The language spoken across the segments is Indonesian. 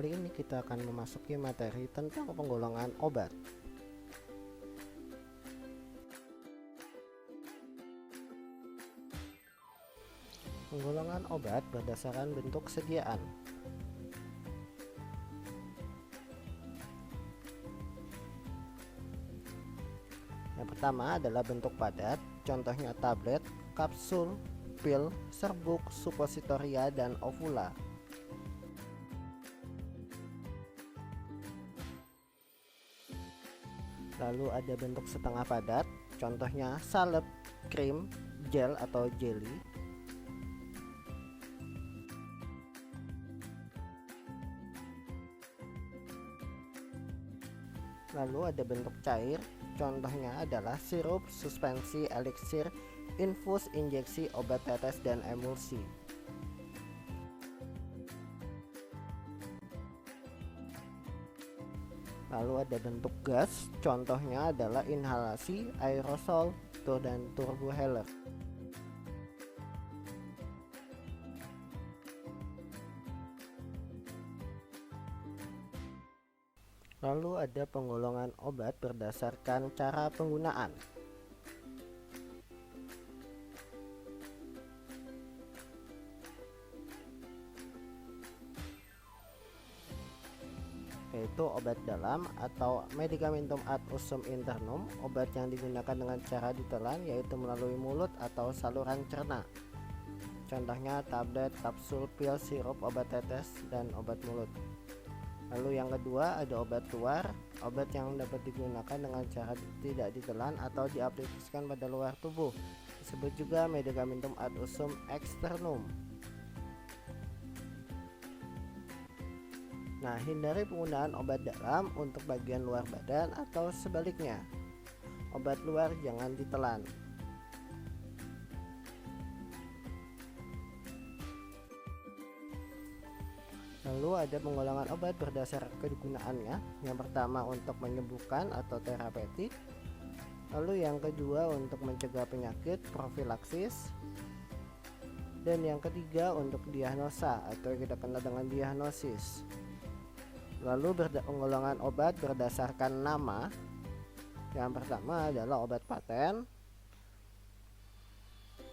kali ini kita akan memasuki materi tentang penggolongan obat. Penggolongan obat berdasarkan bentuk kesediaan. Yang pertama adalah bentuk padat, contohnya tablet, kapsul, pil, serbuk, supositoria, dan ovula. Lalu ada bentuk setengah padat, contohnya salep, krim, gel atau jelly. Lalu ada bentuk cair, contohnya adalah sirup, suspensi, eliksir, infus, injeksi, obat tetes, dan emulsi. Lalu ada bentuk gas, contohnya adalah inhalasi, aerosol, dan turbohaler. Lalu ada penggolongan obat berdasarkan cara penggunaan. Yaitu obat dalam atau medicamentum ad usum internum, obat yang digunakan dengan cara ditelan yaitu melalui mulut atau saluran cerna. Contohnya tablet, kapsul, pil, sirup, obat tetes, dan obat mulut. Lalu yang kedua ada obat luar, obat yang dapat digunakan dengan cara tidak ditelan atau diaplikasikan pada luar tubuh, disebut juga medicamentum ad usum externum. Nah, hindari penggunaan obat dalam untuk bagian luar badan atau sebaliknya. Obat luar jangan ditelan. Lalu ada penggolongan obat berdasar kegunaannya. Yang pertama untuk menyembuhkan atau terapeutik. Lalu yang kedua untuk mencegah penyakit, profilaksis. Dan yang ketiga untuk diagnosa atau kita kenal dengan diagnosis. Lalu penggolongan obat berdasarkan nama. Yang pertama adalah obat paten,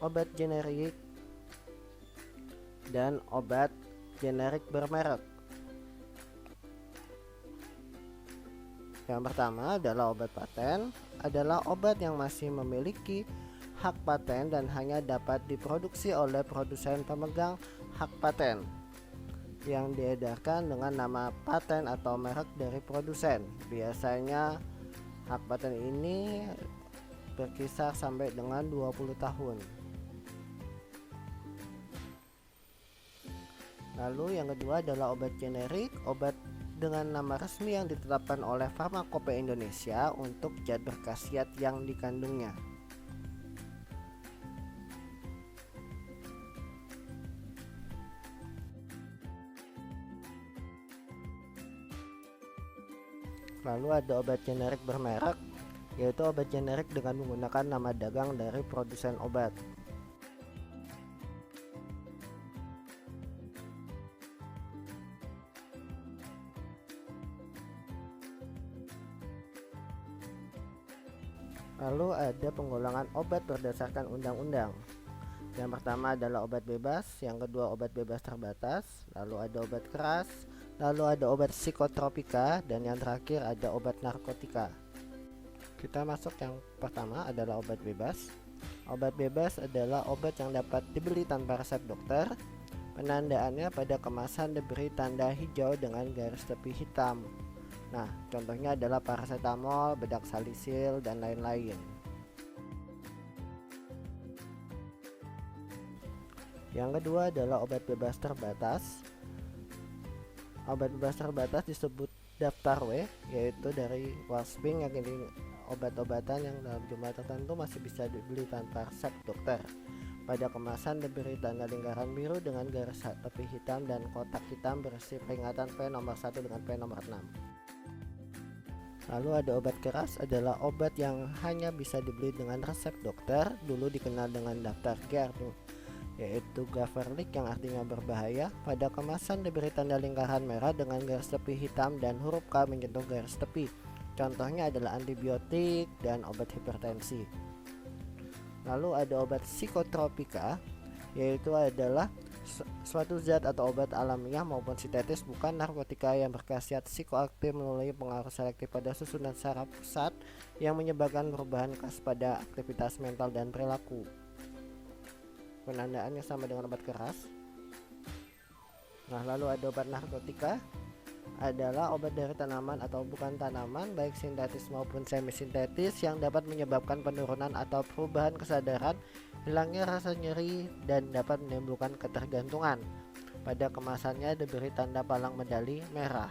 obat generik, dan obat generik bermerek. Yang pertama adalah obat paten, adalah obat yang masih memiliki hak paten dan hanya dapat diproduksi oleh produsen pemegang hak paten yang diedarkan dengan nama paten atau merek dari produsen. Biasanya hak paten ini berkisar sampai dengan 20 tahun. Lalu yang kedua adalah obat generik, obat dengan nama resmi yang ditetapkan oleh Farmakope Indonesia untuk zat berkhasiat yang dikandungnya. Lalu ada obat generik bermerek, yaitu obat generik dengan menggunakan nama dagang dari produsen obat. Lalu ada penggolongan obat berdasarkan undang-undang. Yang pertama adalah obat bebas, yang kedua obat bebas terbatas, lalu ada obat keras, lalu ada obat psikotropika, dan yang terakhir ada obat narkotika. Kita masuk yang pertama adalah obat bebas. Obat bebas adalah obat yang dapat dibeli tanpa resep dokter. Penandaannya pada kemasan diberi tanda hijau dengan garis tepi hitam. Nah, contohnya adalah paracetamol, bedak salisil, dan lain-lain. Yang kedua adalah obat bebas terbatas. Obat bebas terbatas disebut daftar W, yaitu dari Walsping, yang ini obat-obatan yang dalam jumlah tertentu masih bisa dibeli tanpa resep dokter. Pada kemasan diberi tanda lingkaran biru dengan garis tepi hitam dan kotak hitam berisi peringatan P nomor 1 dengan P nomor 6. Lalu ada obat keras, adalah obat yang hanya bisa dibeli dengan resep dokter, dulu dikenal dengan daftar GER. yaitu Gaverlik yang artinya berbahaya. Pada kemasan diberi tanda lingkaran merah dengan garis tepi hitam dan huruf K menyentuh garis tepi. Contohnya adalah antibiotik dan obat hipertensi. Lalu ada obat psikotropika, yaitu adalah suatu zat atau obat alamiah maupun sintetis bukan narkotika yang berkhasiat psikoaktif melalui pengaruh selektif pada susunan saraf pusat yang menyebabkan perubahan khas pada aktivitas mental dan perilaku. Penandaannya sama dengan obat keras. Nah, lalu ada obat narkotika, adalah obat dari tanaman atau bukan tanaman, baik sintetis maupun semi-sintetis, yang dapat menyebabkan penurunan atau perubahan kesadaran, hilangnya rasa nyeri, dan dapat menimbulkan ketergantungan. Pada kemasannya diberi tanda palang medali merah.